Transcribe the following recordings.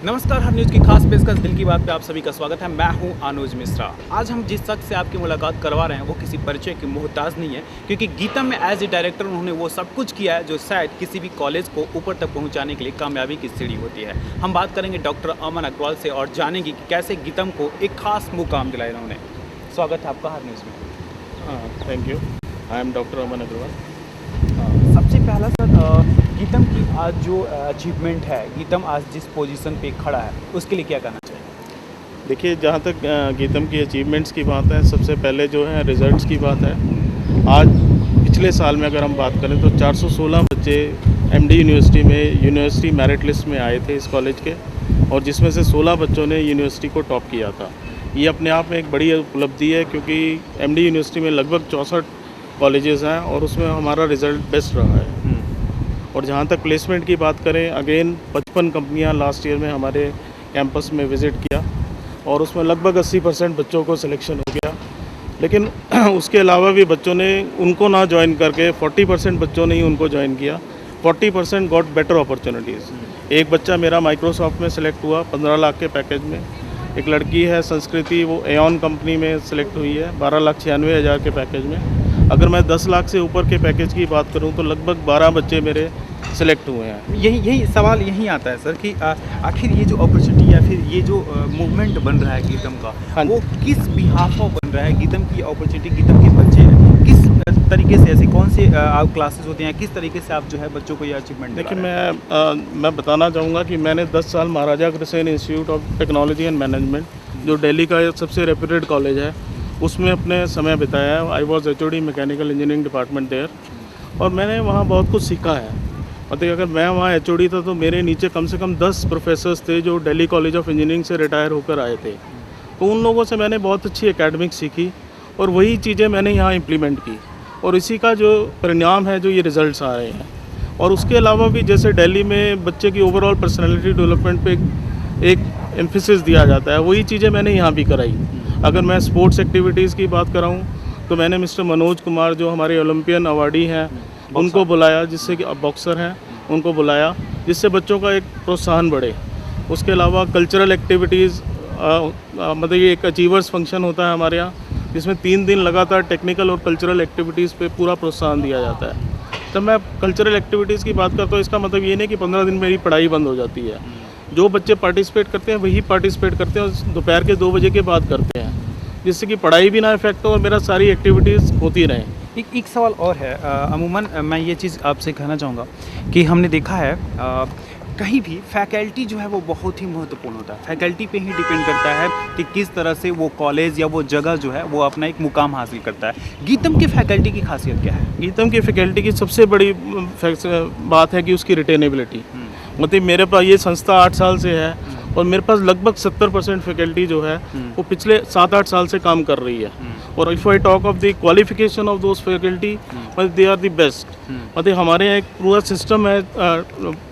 नमस्कार, हर न्यूज़ की खास पेशकश दिल की बात पे आप सभी का स्वागत है। मैं हूं अनुज मिश्रा। आज हम जिस शख्स से आपकी मुलाकात करवा रहे हैं वो किसी परिचय की मोहताज नहीं है, क्योंकि गीतम में एज ए डायरेक्टर उन्होंने वो सब कुछ किया है जो शायद किसी भी कॉलेज को ऊपर तक पहुंचाने के लिए कामयाबी की सीढ़ी होती है। हम बात करेंगे डॉक्टर अमन अग्रवाल से और जानेंगे कि कैसे गीतम को एक खास मुकाम दिलाया उन्होंने। स्वागत है आपका हर न्यूज़ में। हाँ, thank you. I am doctor Aman Agarwal. सबसे पहला सर, गीतम की आज जो अचीवमेंट है, गीतम आज जिस पोजीशन पे खड़ा है उसके लिए क्या करना चाहिए? देखिए, जहाँ तक गीतम की अचीवमेंट्स की बात है, सबसे पहले जो है रिज़ल्ट्स की बात है। आज पिछले साल में अगर हम बात करें तो 416 बच्चे एमडी यूनिवर्सिटी में यूनिवर्सिटी मेरिट लिस्ट में आए थे इस कॉलेज के, और जिसमें से 16 बच्चों ने यूनिवर्सिटी को टॉप किया था। ये अपने आप में एक बड़ी उपलब्धि है, क्योंकि एमडी यूनिवर्सिटी में लगभग 64 कॉलेजेस हैं और उसमें हमारा रिज़ल्ट बेस्ट रहा है। और जहाँ तक प्लेसमेंट की बात करें, अगेन 55 कंपनियाँ लास्ट ईयर में हमारे कैंपस में विज़िट किया और उसमें लगभग 80% बच्चों को सिलेक्शन हो गया। लेकिन उसके अलावा भी बच्चों ने उनको ना ज्वाइन करके 40% बच्चों ने ही उनको ज्वाइन किया। 40% गॉट बेटर अपॉर्चुनिटीज़। एक बच्चा मेरा माइक्रोसॉफ्ट में सिलेक्ट हुआ 15 लाख के पैकेज में। एक लड़की है संस्कृति, वो एऑन कंपनी में सिलेक्ट हुई है 12,96,000 के पैकेज में। अगर मैं 10 लाख से ऊपर के पैकेज की बात करूं तो लगभग 12 बच्चे मेरे सिलेक्ट हुए हैं। यही सवाल यही आता है सर कि आखिर ये जो अपॉर्चुनिटी या फिर ये जो मूवमेंट बन रहा है गीतम का, हाँ, वो किस बिहाफ ऑफ बन रहा है? गीतम की अपॉर्चुनिटी, गीतम के बच्चे किस तरीके से, ऐसे कौन से आप क्लासेस होते हैं, किस तरीके से आप जो है बच्चों को ये अचीवमेंट? देखिए, मैं बताना चाहूँगा कि मैंने 10 साल Maharaja Agrasen Institute of Technology and Management, जो दिल्ली का सबसे रेप्यूटेड कॉलेज है, उसमें अपने समय बिताया है। I was HOD mechanical engineering department there, और मैंने वहाँ बहुत कुछ सीखा है। मतलब अगर मैं वहाँ HOD था तो मेरे नीचे कम से कम 10 प्रोफेसर्स थे जो दिल्ली कॉलेज ऑफ इंजीनियरिंग से रिटायर होकर आए थे। तो उन लोगों से मैंने बहुत अच्छी एकेडमिक सीखी और वही चीज़ें मैंने यहाँ इम्प्लीमेंट की, और इसी का जो परिणाम है, जो ये रिज़ल्ट्स आ रहे हैं। और उसके अलावा भी जैसे दिल्ली में बच्चे की ओवरऑल पर्सनैलिटी डेवलपमेंट पे एक एम्फेसिस दिया जाता है, वही चीज़ें मैंने यहाँ भी कराई। अगर मैं स्पोर्ट्स एक्टिविटीज़ की बात कराऊँ तो मैंने मिस्टर मनोज कुमार, जो हमारे ओलंपियन अवार्डी हैं, उनको बुलाया, जिससे कि बॉक्सर हैं, उनको बुलाया, जिससे बच्चों का एक प्रोत्साहन बढ़े। उसके अलावा कल्चरल एक्टिविटीज़, मतलब ये एक अचीवर्स फंक्शन होता है हमारे यहाँ, जिसमें 3 दिन लगातार टेक्निकल और कल्चरल एक्टिविटीज़ पे पूरा प्रोत्साहन दिया जाता है। जब मैं कल्चरल एक्टिविटीज़ की बात करता हूँ, इसका मतलब ये नहीं कि 15 दिन मेरी पढ़ाई बंद हो जाती है। जो बच्चे पार्टिसिपेट करते हैं वही पार्टिसिपेट करते हैं और दोपहर के 2 बजे के बाद करते हैं, जिससे कि पढ़ाई भी ना इफेक्ट हो और मेरा सारी एक्टिविटीज़ होती रहें। एक सवाल और है, अमूमन मैं ये चीज़ आपसे कहना चाहूँगा कि हमने देखा है कहीं भी फैकल्टी जो है वो बहुत ही महत्वपूर्ण होता है। फैकल्टी पे ही डिपेंड करता है कि किस तरह से वो कॉलेज या वो जगह जो है वो अपना एक मुकाम हासिल करता है। गीतम के फैकल्टी की खासियत क्या है? गीतम की फैकल्टी की सबसे बड़ी बात है कि उसकी रिटेनेबिलिटी। मतलब मेरे पास ये संस्था 8 साल से है और मेरे पास लगभग 70% फैकल्टी जो है वो पिछले 7-8 साल से काम कर रही है। और if I talk of the qualification of those faculty, मतलब दे आर द बेस्ट। मतलब हमारे यहाँ एक पूरा सिस्टम है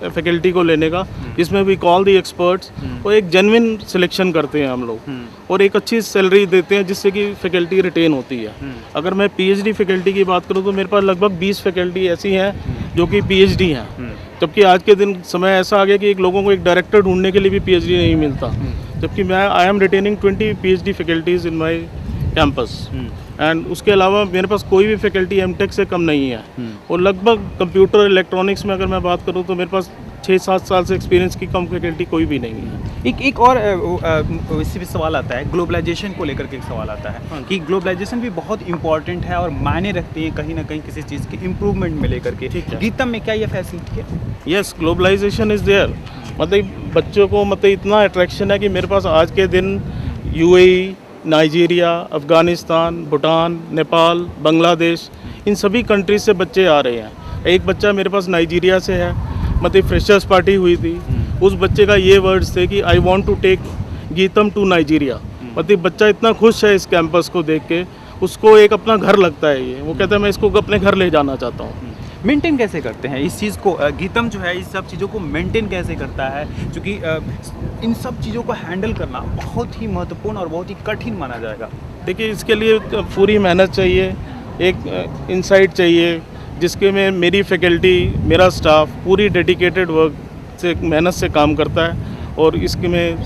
फैकल्टी को लेने का, जिसमें वी कॉल द एक्सपर्ट्स, और एक जेन्युइन सिलेक्शन करते हैं हम लोग और एक अच्छी सैलरी देते हैं, जिससे कि फैकल्टी रिटेन होती है। अगर मैं PhD फैकल्टी की बात करूँ तो मेरे पास लगभग 20 फैकल्टी ऐसी हैं जो कि PhD हैं, जबकि आज के दिन समय ऐसा आ गया कि लोगों को एक डायरेक्टर ढूंढने के लिए भी PhD नहीं मिलता। जबकि I am retaining 20 PhD faculties in my campus, and उसके अलावा मेरे पास कोई भी फैकल्टी MTech से कम नहीं है। और लगभग कंप्यूटर इलेक्ट्रॉनिक्स में अगर मैं बात करूं तो मेरे पास 6-7 साल से एक्सपीरियंस की कम फैकल्टी कोई भी नहीं है। एक और इससे भी सवाल आता है, ग्लोबलाइजेशन को लेकर के एक सवाल आता है कि ग्लोबलाइजेशन भी बहुत इंपॉर्टेंट है और मायने रखती है कहीं ना कहीं किसी चीज़ के इम्प्रूवमेंट में लेकर के। गीतम में क्या ये फैसिलिटी है? Yes, globalisation is there. मतलब बच्चों को मतलब इतना अट्रैक्शन है कि मेरे पास आज के दिन UAE, नाइजीरिया, अफ़गानिस्तान, भूटान, नेपाल, बांग्लादेश, इन सभी कंट्रीज से बच्चे आ रहे हैं। एक बच्चा मेरे पास नाइजीरिया से है, मतलब फ्रेशर्स पार्टी हुई थी, उस बच्चे का ये वर्ड्स थे कि I want to take GITAM to Nigeria. मतलब बच्चा इतना खुश है इस कैंपस को देख के, उसको एक अपना घर लगता है ये। वो कहता है मैं इसको अपने घर ले जाना चाहता हूँ। मेंटेन कैसे करते हैं इस चीज़ को? गीतम जो है इस सब चीज़ों को मेंटेन कैसे करता है? क्योंकि इन सब चीज़ों को हैंडल करना बहुत ही महत्वपूर्ण और बहुत ही कठिन माना जाएगा। देखिए, इसके लिए पूरी मेहनत चाहिए, एक इंसाइट चाहिए, जिसके में मेरी फैकल्टी, मेरा स्टाफ पूरी डेडिकेटेड वर्क से, मेहनत से काम करता है और इसके में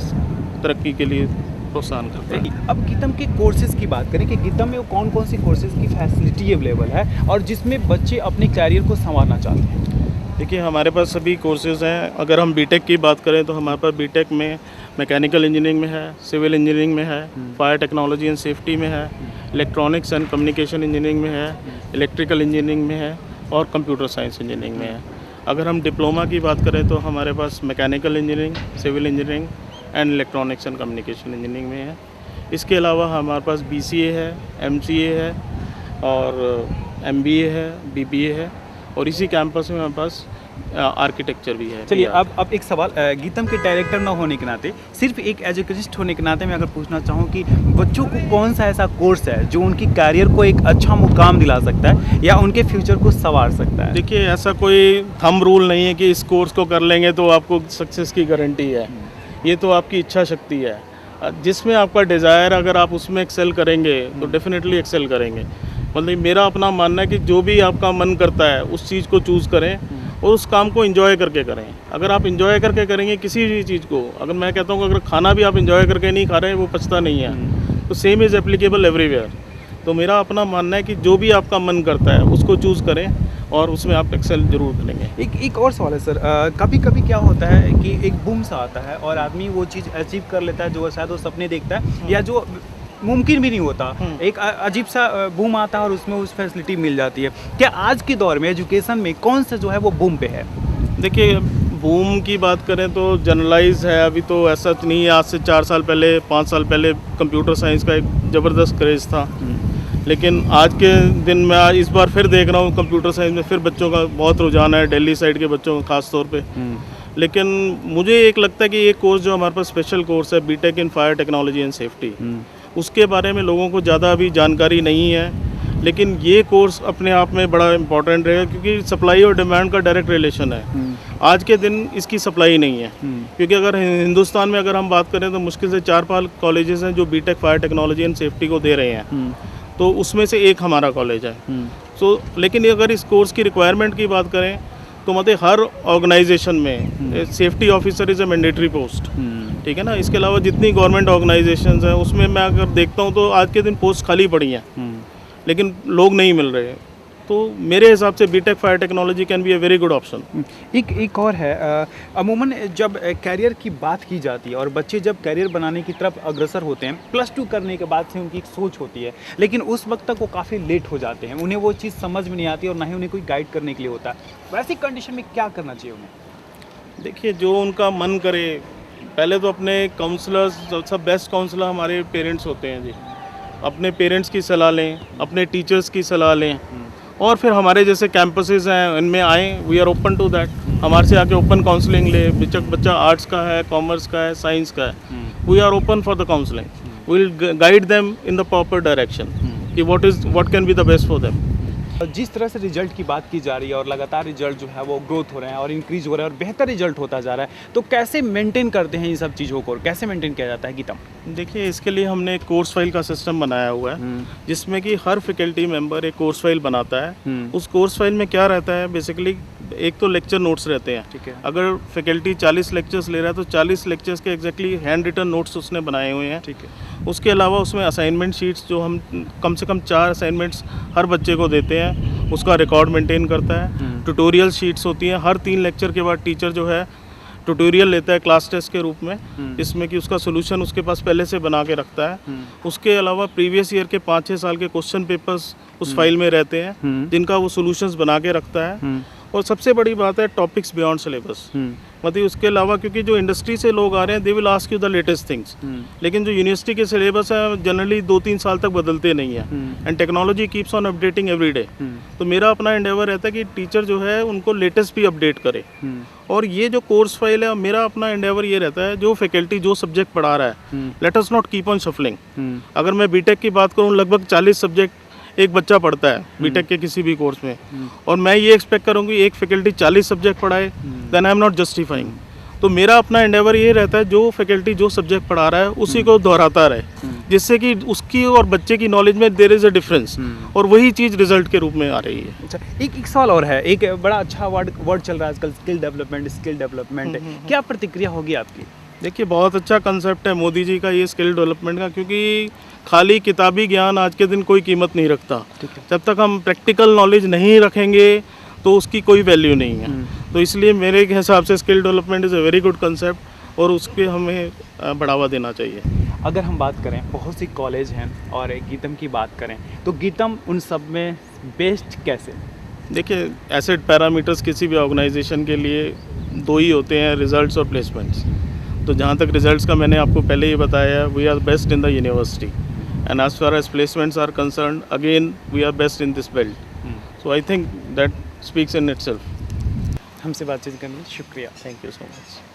तरक्की के लिए प्रोत्साहन करता है। अब गीतम के कोर्सेज़ की बात करें कि गीतम में कौन कौन सी कोर्सेज़ की फैसिलिटी अवेलेबल है और जिसमें बच्चे अपने कैरियर को संवारना चाहते हैं। देखिए हमारे पास सभी कोर्सेज़ हैं। अगर हम बीटेक की बात करें तो हमारे पास बीटेक में मैकेनिकल इंजीनियरिंग में है, सिविल इंजीनियरिंग में है, फायर टेक्नोलॉजी एंड सेफ्टी में है, इलेक्ट्रॉनिक्स एंड कम्युनिकेशन इंजीनियरिंग में है, इलेक्ट्रिकल इंजीनियरिंग में है और कंप्यूटर साइंस इंजीनियरिंग में है। अगर हम डिप्लोमा की बात करें तो हमारे पास mechanical engineering, civil engineering and electronics and communication engineering में है। इसके अलावा हमारे पास BCA है, MCA है और MBA है, BBA है और इसी कैंपस में हमारे पास आर्किटेक्चर भी है। चलिए अब एक सवाल, गीतम के डायरेक्टर ना होने के नाते, सिर्फ एक एजुकेटिस्ट होने के नाते मैं अगर पूछना चाहूँ कि बच्चों को कौन सा ऐसा कोर्स है जो उनकी कैरियर को एक अच्छा मुकाम दिला सकता है या उनके फ्यूचर को संवार सकता है। देखिए ऐसा कोई थंब रूल नहीं है कि इस कोर्स को कर लेंगे तो आपको सक्सेस की गारंटी है। ये तो आपकी इच्छा शक्ति है, जिसमें आपका डिज़ायर, अगर आप उसमें एक्सेल करेंगे तो डेफिनेटली एक्सेल करेंगे। मतलब मेरा अपना मानना है कि जो भी आपका मन करता है उस चीज़ को चूज़ करें और उस काम को एंजॉय करके करें। अगर आप एंजॉय करके करेंगे किसी भी चीज़ को, अगर मैं कहता हूँ कि अगर खाना भी आप एंजॉय करके नहीं खा रहे हैं वो पचता नहीं है, तो सेम इज़ एप्लीकेबल एवरीवेयर। तो मेरा अपना मानना है कि जो भी आपका मन करता है उसको चूज़ करें और उसमें आप एक्सेल जरूर करेंगे। एक और सवाल है सर, कभी कभी क्या होता है कि एक बूम सा आता है और आदमी वो चीज़ अचीव कर लेता है जो शायद वो सपने देखता है या जो मुमकिन भी नहीं होता। एक अजीब सा बूम आता है और उसमें उस फैसिलिटी मिल जाती है। क्या आज के दौर में एजुकेशन में कौन सा जो है वो बूम पे है? देखिए बूम की बात करें तो जनरलाइज है, अभी तो ऐसा नहीं है। आज से 4 साल पहले, 5 साल पहले कंप्यूटर साइंस का एक ज़बरदस्त क्रेज़ था, लेकिन आज के दिन में इस बार फिर देख रहा हूँ कंप्यूटर साइंस में फिर बच्चों का बहुत रुझान है, दिल्ली साइड के बच्चों का खास तौर पे। लेकिन मुझे एक लगता है कि ये कोर्स जो हमारे पास स्पेशल कोर्स है, BTech in fire technology and safety, उसके बारे में लोगों को ज़्यादा अभी जानकारी नहीं है। लेकिन ये कोर्स अपने आप में बड़ा इम्पॉर्टेंट रहेगा क्योंकि सप्लाई और डिमांड का डायरेक्ट रिलेशन है। आज के दिन इसकी सप्लाई नहीं है, क्योंकि अगर हिंदुस्तान में अगर हम बात करें तो मुश्किल से 4-5 कॉलेजेस हैं जो BTech fire technology and safety को दे रहे हैं, तो उसमें से एक हमारा कॉलेज है। लेकिन अगर इस कोर्स की रिक्वायरमेंट की बात करें तो मतलब हर ऑर्गेनाइजेशन में safety officer is a mandatory post, ठीक है ना। इसके अलावा जितनी गवर्नमेंट ऑर्गेनाइजेशंस हैं उसमें मैं अगर देखता हूँ तो आज के दिन पोस्ट खाली पड़ी हैं, लेकिन लोग नहीं मिल रहे। तो मेरे हिसाब से BTech fire technology can be a very good option. एक और है, अमूमन जब कैरियर की बात की जाती है और बच्चे जब कैरियर बनाने की तरफ अग्रसर होते हैं, +2 करने के बाद से उनकी एक सोच होती है, लेकिन उस वक्त तक वो काफ़ी लेट हो जाते हैं, उन्हें वो चीज़ समझ में नहीं आती और ना ही उन्हें कोई गाइड करने के लिए होता है। वैसी कंडीशन में क्या करना चाहिए उन्हें? देखिए जो उनका मन करे, पहले तो अपने काउंसलर्स, सब बेस्ट काउंसलर हमारे पेरेंट्स होते हैं जी, अपने पेरेंट्स की सलाह लें, अपने टीचर्स की सलाह लें और फिर हमारे जैसे कैंपसेस हैं इनमें आएँ। We are open to that. हमारे से आके ओपन काउंसलिंग ले, बच्चा आर्ट्स का है, कॉमर्स का है, साइंस का है, we are open for the counselling. We will guide them in the proper direction कि what can be the best for them. जिस तरह से रिजल्ट की बात की जा रही है और लगातार रिजल्ट जो है वो ग्रोथ हो रहे हैं और इंक्रीज हो रहा है और बेहतर रिजल्ट होता जा रहा है, तो कैसे मेंटेन करते हैं इन सब चीज़ों को, कैसे मेंटेन किया जाता है गीतम? देखिए इसके लिए हमने एक कोर्स फाइल का सिस्टम बनाया हुआ है जिसमें कि हर फैकल्टी मेंबर एक कोर्स फाइल बनाता है। उस कोर्स फाइल में क्या रहता है, बेसिकली एक तो लेक्चर नोट्स रहते हैं, ठीक है। अगर फैकल्टी 40 लेक्चर्स ले रहा है तो 40 लेक्चर्स के एग्जैक्टली हैंड रिटन नोट्स उसने बनाए हुए हैं, ठीक है। उसके अलावा उसमें असाइनमेंट शीट्स जो हम कम से कम 4 असाइनमेंट्स हर बच्चे को देते हैं, उसका रिकॉर्ड मेंटेन करता है। ट्यूटोरियल शीट्स होती हैं, हर 3 लेक्चर के बाद टीचर जो है ट्यूटोरियल लेता है क्लास टेस्ट के रूप में, जिसमें कि उसका सोल्यूशन उसके पास पहले से बना के रखता है। उसके अलावा प्रीवियस ईयर के 5-6 साल के क्वेश्चन पेपर्स उस फाइल में रहते हैं जिनका वो सोल्यूशंस बना के रखता है। और सबसे बड़ी बात है टॉपिक्स बियॉन्ड सिलेबस, मतलब उसके अलावा क्योंकि जो इंडस्ट्री से लोग आ रहे हैं they will ask you the latest things, लेकिन जो यूनिवर्सिटी के सिलेबस है जनरली 2-3 साल तक बदलते नहीं है and technology keeps on updating every day. तो मेरा अपना एंडेवर रहता है कि टीचर जो है उनको लेटेस्ट भी अपडेट करे। और ये जो कोर्स फाइल है, मेरा अपना एंडेवर ये रहता है जो फैकल्टी जो सब्जेक्ट पढ़ा रहा है, let us not keep on shuffling. अगर मैं बीटेक की बात करूँ, लगभग 40 सब्जेक्ट एक बच्चा पढ़ता है बीटेक के किसी भी कोर्स में, और मैं ये एक्सपेक्ट करूँगी एक फैकल्टी 40 सब्जेक्ट पढ़ाए, then I am not justifying. तो मेरा अपना एंडेवर ये रहता है जो फैकल्टी जो सब्जेक्ट पढ़ा रहा है उसी को दोहराता रहे, जिससे कि उसकी और बच्चे की नॉलेज में देयर इज़ अ डिफरेंस, और वही चीज़ रिजल्ट के रूप में आ रही है। अच्छा, एक सवाल और है, एक बड़ा अच्छा वर्ड चल रहा है आजकल, स्किल डेवलपमेंट। क्या प्रतिक्रिया होगी आपकी? देखिए बहुत अच्छा कंसेप्ट है मोदी जी का ये स्किल डेवलपमेंट का, क्योंकि खाली किताबी ज्ञान आज के दिन कोई कीमत नहीं रखता। ठीक है। जब तक हम प्रैक्टिकल नॉलेज नहीं रखेंगे तो उसकी कोई वैल्यू नहीं है। तो इसलिए मेरे हिसाब से skill development is a very good concept और उसके हमें बढ़ावा देना चाहिए। अगर हम बात करें बहुत सी कॉलेज हैं और गीतम की बात करें तो गीतम उन सब में बेस्ट कैसे? देखिए एसेट पैरामीटर्स किसी भी ऑर्गेनाइजेशन के लिए दो ही होते हैं, रिजल्ट्स और प्लेसमेंट्स। तो जहाँ तक रिजल्ट्स का मैंने आपको पहले ही बताया, we are best in the university and as far as placements are concern again we are best in this belt. So I think that speaks in itself. हमसे बातचीत करने के लिए शुक्रिया। Thank you so much.